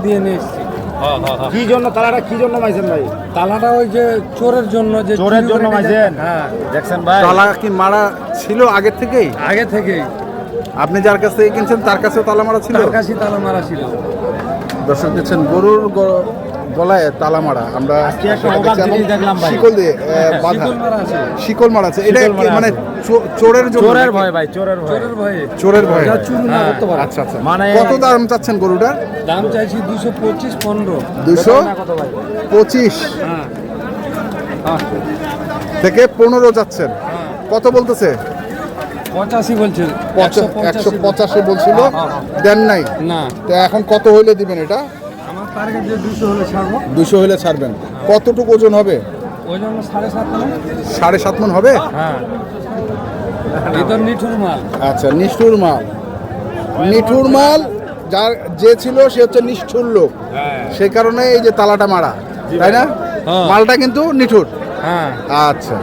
দিয়ে নিয়ে এসেছি। কি জন্য তালাটা কি জন্য মাইছেন ভাই? তালাটা ওই যে চোরের জন্য, যে চোরের চুরি জন্য করে নিয়ে মাইছেন? যায়। হ্যাঁ, দেখছেন ভাই, তালা কি মারা ছিল আগের থেকেই? আগে থেকেই আপনি যার কাছ থেকে কিনছেন তার কাছেও তালা মারা ছিল? তার কাছে তালা মারা ছিল। দর্শক দেখছেন গরুর গলায় তালা মারা। আমরা আজকে একটা অবাক জিনিস দেখলাম ভাই। শিকল দিয়ে বাঁধা, শিকল মারা আছে। শিকল মারা আছে। এটা শিকল কি মারা মানে আছে। চোরের জন্য? চোরের ভয় ভাই, চোরের ভয়। চোরের ভয়ে। চোরের ভয়। যা চুরি না করতে পারে। আচ্ছা আচ্ছা, মানে কত দাম চাচ্ছেন গরুটার? দাম চাইছি 225, 15। 225 হ্যাঁ, থেকে 15 যাচ্ছেন। কত বলতেছে? 85 বলছে। 185 বলছিল, দেন নাই। না, তো এখন কত হইলে দিবেন এটা? আমার টার্গেট যে 200 হলে ছাড়বো। 200 হইলে ছাড়বেন। কতটুকু ওজন হবে? ওই জন্য 7.5 মানে। 7.5 মণ হবে? হ্যাঁ, এই তো নিঠুর মাল। আচ্ছা, নিষ্ঠুর মাল। নিঠুর মাল যার যে ছিল সে হচ্ছে নিষ্ঠুর লোক, সেই কারণে এই যে তালাটা মারা, তাই না? হ্যাঁ। মালটা কিন্তু নিঠুর। হ্যাঁ, আচ্ছা,